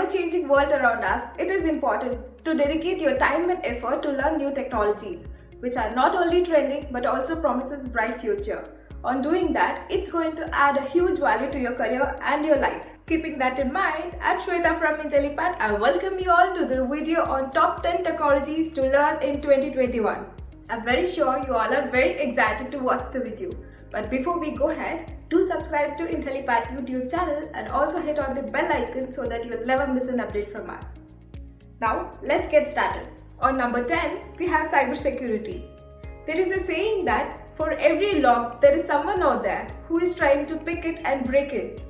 ever-changing world around us, it is important to dedicate your time and effort to learn new technologies, which are not only trending but also promises bright future. On doing that, it's going to add a huge value to your career and your life. Keeping that in mind, I'm Shweta from Intellipaat. I welcome you all to the video on top 10 technologies to learn in 2021. I'm very sure you all are very excited to watch the video. But before we go ahead, do subscribe to Intellipaat YouTube channel and also hit on the bell icon so that you'll never miss an update from us. Now, let's get started. On number 10, we have cybersecurity. There is a saying that for every lock, there is someone out there who is trying to pick it and break it.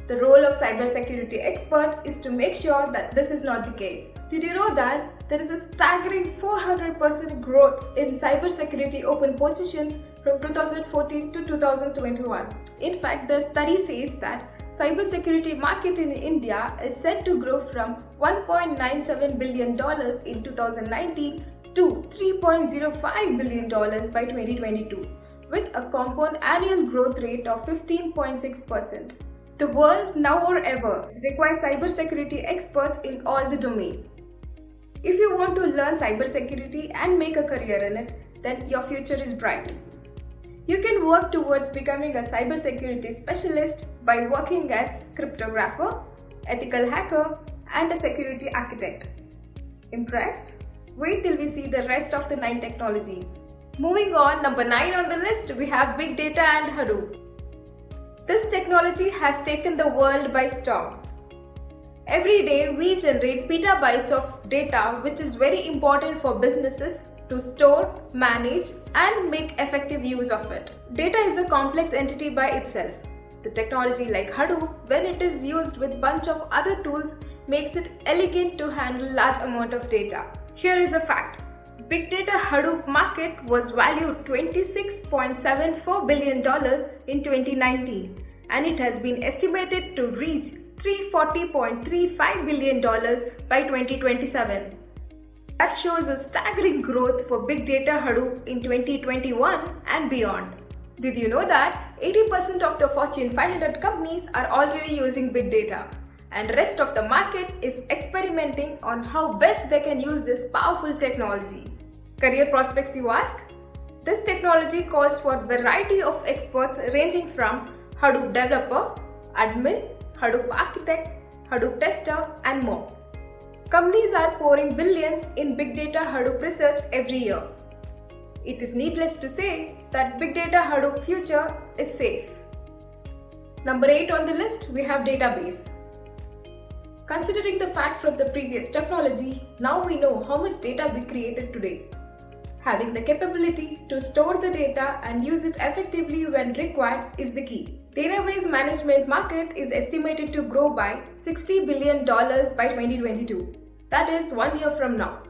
The role of cybersecurity expert is to make sure that this is not the case. Did you know that there is a staggering 400% growth in cybersecurity open positions from 2014 to 2021? In fact, the study says that cybersecurity market in India is set to grow from $1.97 billion in 2019 to $3.05 billion by 2022, with a compound annual growth rate of 15.6%. The world now or ever requires cybersecurity experts in all the domains. If you want to learn cybersecurity and make a career in it, then your future is bright. You can work towards becoming a cybersecurity specialist by working as cryptographer, ethical hacker, and a security architect. Impressed? Wait till we see the rest of the 9 technologies. Moving on, number 9 on the list, we have Big Data and Hadoop. This technology has taken the world by storm. Every day we generate petabytes of data, which is very important for businesses to store, manage, and make effective use of it. Data is a complex entity by itself. The technology like Hadoop, when it is used with a bunch of other tools, makes it elegant to handle large amount of data. Here is a fact. Big Data Hadoop market was valued $26.74 billion in 2019, and it has been estimated to reach $340.35 billion by 2027. That shows a staggering growth for Big Data Hadoop in 2021 and beyond. Did you know that 80% of the Fortune 500 companies are already using big data, and rest of the market is experimenting on how best they can use this powerful technology? Career prospects, you ask? This technology calls for a variety of experts ranging from Hadoop developer, admin, Hadoop architect, Hadoop tester, and more. Companies are pouring billions in big data Hadoop research every year. It is needless to say that big data Hadoop future is safe. Number 8 on the list, we have database. Considering the fact from the previous technology, now we know how much data we created today. Having the capability to store the data and use it effectively when required is the key. Database management market is estimated to grow by $60 billion by 2022. That is 1 year from now.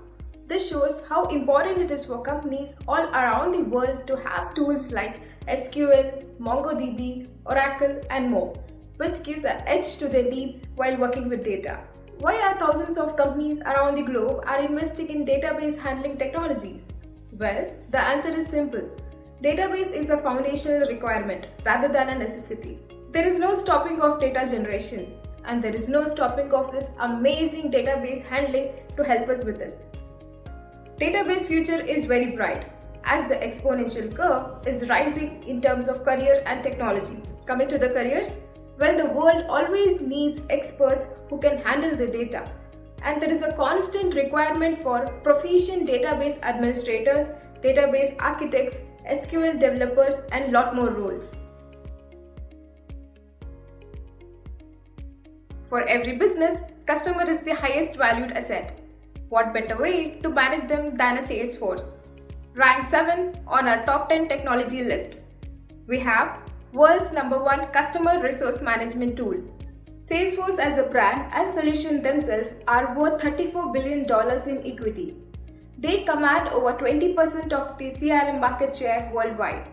This shows how important it is for companies all around the world to have tools like SQL, MongoDB, Oracle, and more, which gives an edge to their needs while working with data. Why are thousands of companies around the globe are investing in database handling technologies? Well, the answer is simple. Database is a foundational requirement rather than a necessity. There is no stopping of data generation, and there is no stopping of this amazing database handling to help us with this. Database future is very bright as the exponential curve is rising in terms of career and technology. Coming to the careers, well, the world always needs experts who can handle the data, and there is a constant requirement for proficient database administrators, database architects, SQL developers, and lot more roles. For every business, customer is the highest valued asset. What better way to manage them than a Salesforce? Rank 7 on our top 10 technology list. We have world's number 1 customer resource management tool. Salesforce as a brand and solution themselves are worth $34 billion in equity. They command over 20% of the CRM market share worldwide.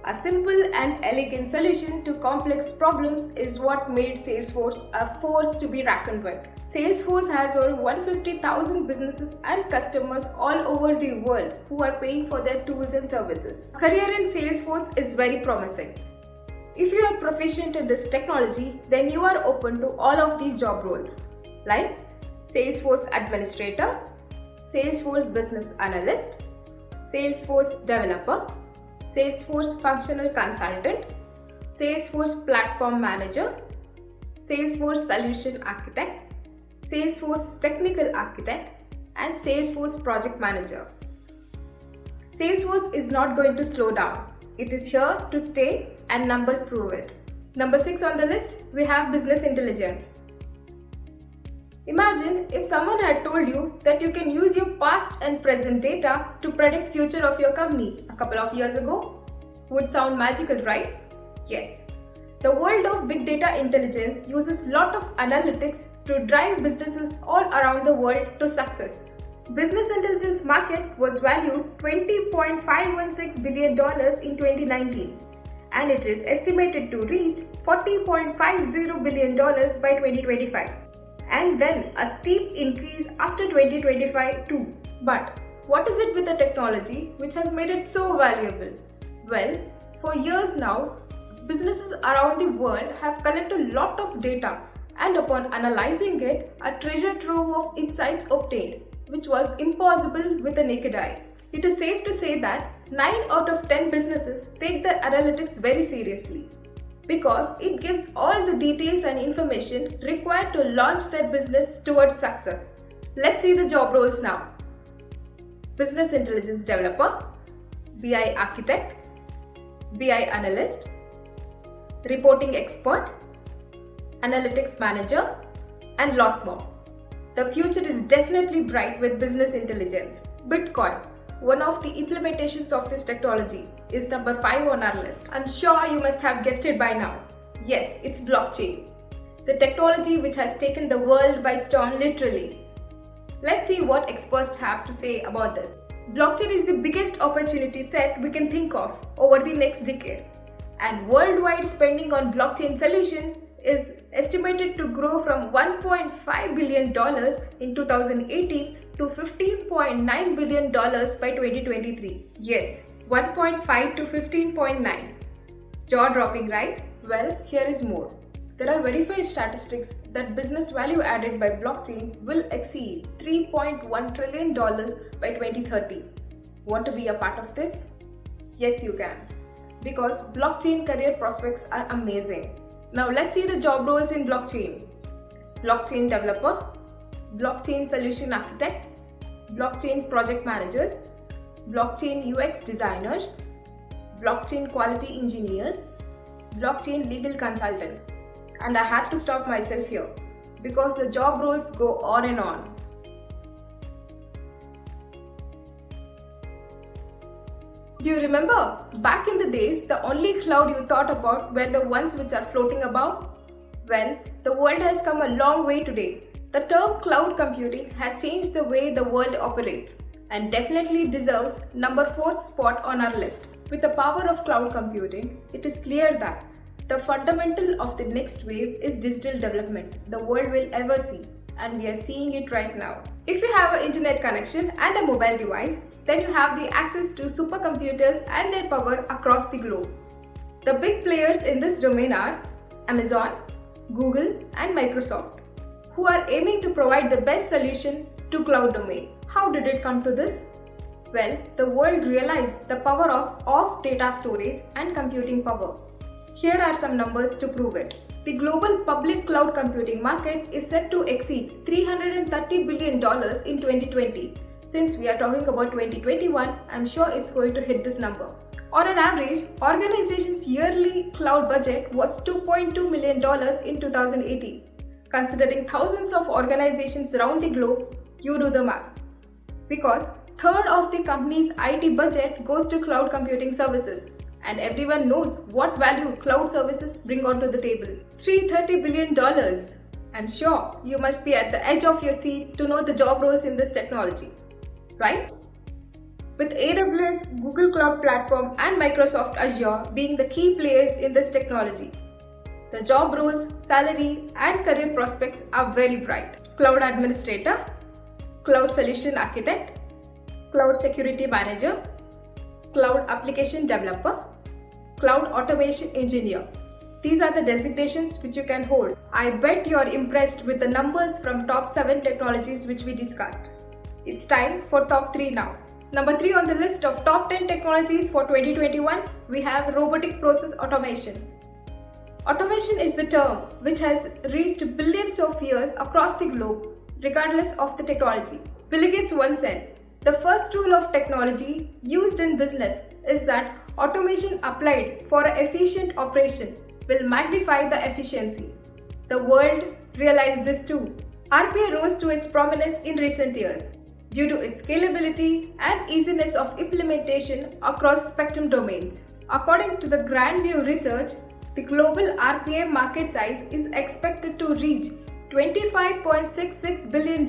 A simple and elegant solution to complex problems is what made Salesforce a force to be reckoned with. Salesforce has over 150,000 businesses and customers all over the world who are paying for their tools and services. Career in Salesforce is very promising. If you are proficient in this technology, then you are open to all of these job roles. like Salesforce Administrator, Salesforce Business Analyst, Salesforce Developer, Salesforce Functional Consultant, Salesforce Platform Manager, Salesforce Solution Architect, Salesforce Technical Architect, and Salesforce Project Manager. Salesforce is not going to slow down. It is here to stay and numbers prove it. Number 6 on the list, we have business intelligence. Imagine if someone had told you that you can use your past and present data to predict future of your company a couple of years ago. Would sound magical, right? Yes. The world of big data intelligence uses lot of analytics to drive businesses all around the world to success. Business intelligence market was valued $20.516 billion in 2019 and it is estimated to reach $40.50 billion by 2025 and then a steep increase after 2025 too. But what is it with the technology which has made it so valuable? Well, for years now, businesses around the world have collected a lot of data and upon analyzing it, a treasure trove of insights obtained, which was impossible with the naked eye. It is safe to say that 9 out of 10 businesses take their analytics very seriously because it gives all the details and information required to launch their business towards success. Let's see the job roles now. Business Intelligence Developer, BI Architect, BI Analyst, Reporting Expert, Analytics Manager, and lot more. The future is definitely bright with business intelligence. Bitcoin, one of the implementations of this technology, is number 5 on our list. I'm sure you must have guessed it by now. Yes, it's blockchain. The technology which has taken the world by storm literally. Let's see what experts have to say about this. Blockchain is the biggest opportunity set we can think of over the next decade. And worldwide spending on blockchain solution is estimated to grow from $1.5 billion in 2018 to $15.9 billion by 2023. Yes, 1.5 to 15.9. Jaw-dropping, right? Well, here is more. There are verified statistics that business value added by blockchain will exceed $3.1 trillion by 2030. Want to be a part of this? Yes, you can. Because blockchain career prospects are amazing. Now let's see the job roles in blockchain. Blockchain developer, blockchain solution architect, blockchain project managers, blockchain UX designers, blockchain quality engineers, blockchain legal consultants. And I had to stop myself here because the job roles go on and on. Do you remember? Back in the days, the only cloud you thought about were the ones which are floating above? Well, the world has come a long way today. The term cloud computing has changed the way the world operates and definitely deserves number 4th spot on our list. With the power of cloud computing, it is clear that the fundamental of the next wave is digital development the world will ever see, and we are seeing it right now. If you have an internet connection and a mobile device, then you have the access to supercomputers and their power across the globe. The big players in this domain are Amazon, Google, and Microsoft, who are aiming to provide the best solution to cloud domain. How did it come to this? Well, the world realized the power of data storage and computing power. Here are some numbers to prove it. The global public cloud computing market is set to exceed $330 billion in 2020. Since we are talking about 2021, I'm sure it's going to hit this number. On an average, organizations' yearly cloud budget was $2.2 million in 2018. Considering thousands of organizations around the globe, you do the math. Because third of the company's IT budget goes to cloud computing services. And everyone knows what value cloud services bring onto the table. $330 billion. I'm sure you must be at the edge of your seat to know the job roles in this technology, right? With AWS, Google Cloud Platform and Microsoft Azure being the key players in this technology. The job roles, salary and career prospects are very bright. Cloud Administrator, Cloud Solution Architect, Cloud Security Manager, Cloud Application Developer, Cloud Automation Engineer, These are the designations which you can hold. I bet you're impressed with the numbers from top 7 technologies which we discussed. It's time for top 3 now. Number 3 on the list of top 10 technologies for 2021, we have robotic process automation. Automation is the term which has reached billions of years across the globe, regardless of the technology. Bill Gates once said, "The first rule of technology used in business is that automation applied for an efficient operation will magnify the efficiency." The world realized this too. RPA rose to its prominence in recent years due to its scalability and easiness of implementation across spectrum domains. According to the Grand View research, the global RPA market size is expected to reach $25.66 billion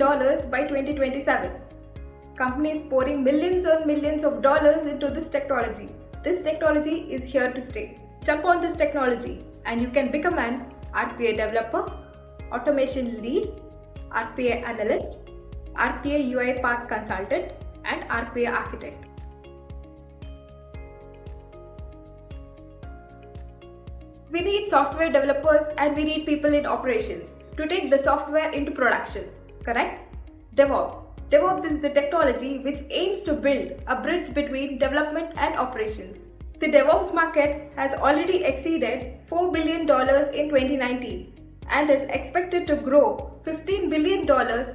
by 2027. Companies pouring millions on millions of dollars into this technology. This technology is here to stay. Jump on this technology and you can become an RPA developer, automation lead, RPA analyst, RPA UiPath consultant, and RPA architect. We need software developers and we need people in operations to take the software into production, correct? DevOps. DevOps is the technology which aims to build a bridge between development and operations. The DevOps market has already exceeded $4 billion in 2019 and is expected to grow $15 billion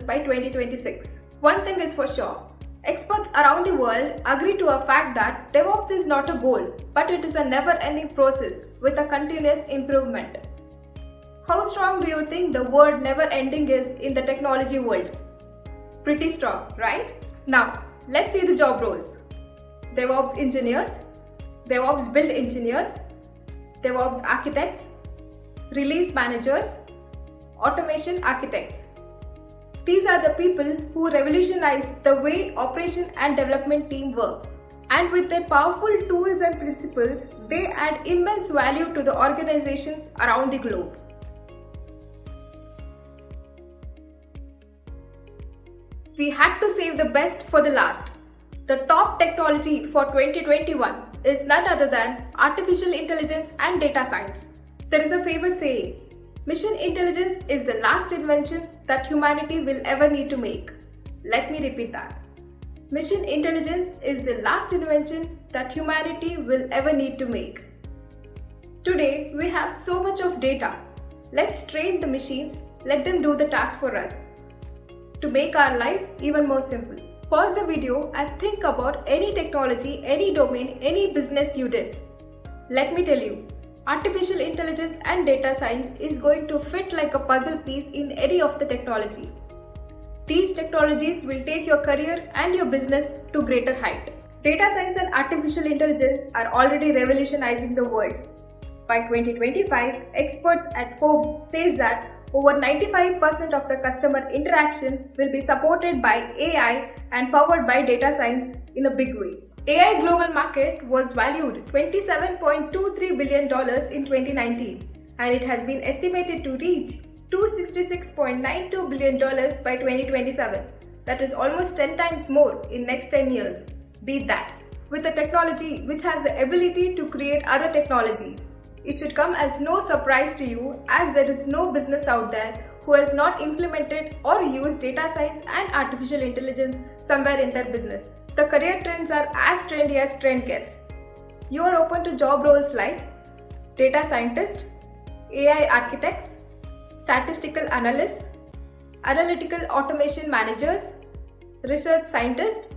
by 2026. One thing is for sure, experts around the world agree to a fact that DevOps is not a goal, but it is a never-ending process with a continuous improvement. How strong do you think the word never-ending is in the technology world? Pretty strong, right? Now, let's see the job roles. DevOps engineers, DevOps build engineers, DevOps architects, release managers, automation architects. These are the people who revolutionize the way operation and development team works. And with their powerful tools and principles, they add immense value to the organizations around the globe. We had to save the best for the last. The top technology for 2021 is none other than artificial intelligence and data science. There is a famous saying, "Mission intelligence is the last invention that humanity will ever need to make." Let me repeat that. Mission intelligence is the last invention that humanity will ever need to make. Today, we have so much of data. Let's train the machines, let them do the task for us to make our life even more simple. Pause the video and think about any technology, any domain, any business you did. Let me tell you, artificial intelligence and data science is going to fit like a puzzle piece in any of the technology. These technologies will take your career and your business to greater height. Data science and artificial intelligence are already revolutionizing the world. By 2025, experts at Forbes say that over 95% of the customer interaction will be supported by AI and powered by data science in a big way. AI global market was valued $27.23 billion in 2019 and it has been estimated to reach $266.92 billion by 2027. That is almost 10 times more in next 10 years. Beat that. With a technology which has the ability to create other technologies, it should come as no surprise to you as there is no business out there who has not implemented or used data science and artificial intelligence somewhere in their business. The career trends are as trendy as trend gets. You are open to job roles like data scientist, AI architects, statistical analysts, analytical automation managers, research scientists,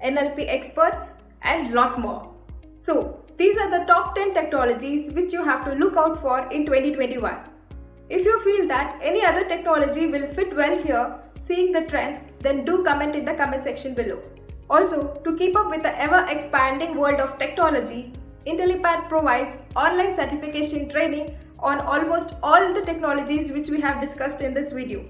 NLP experts, and lot more. So, these are the top 10 technologies which you have to look out for in 2021. If you feel that any other technology will fit well here, seeing the trends, then do comment in the comment section below. Also, to keep up with the ever-expanding world of technology, Intellipaat provides online certification training on almost all the technologies which we have discussed in this video.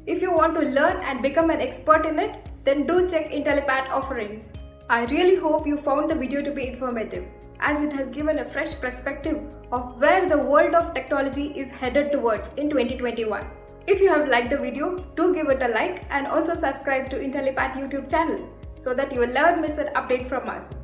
If you want to learn and become an expert in it, then do check Intellipaat offerings. I really hope you found the video to be informative, as it has given a fresh perspective of where the world of technology is headed towards in 2021. If you have liked the video, do give it a like and also subscribe to Intellipaat YouTube channel so that you will never miss an update from us.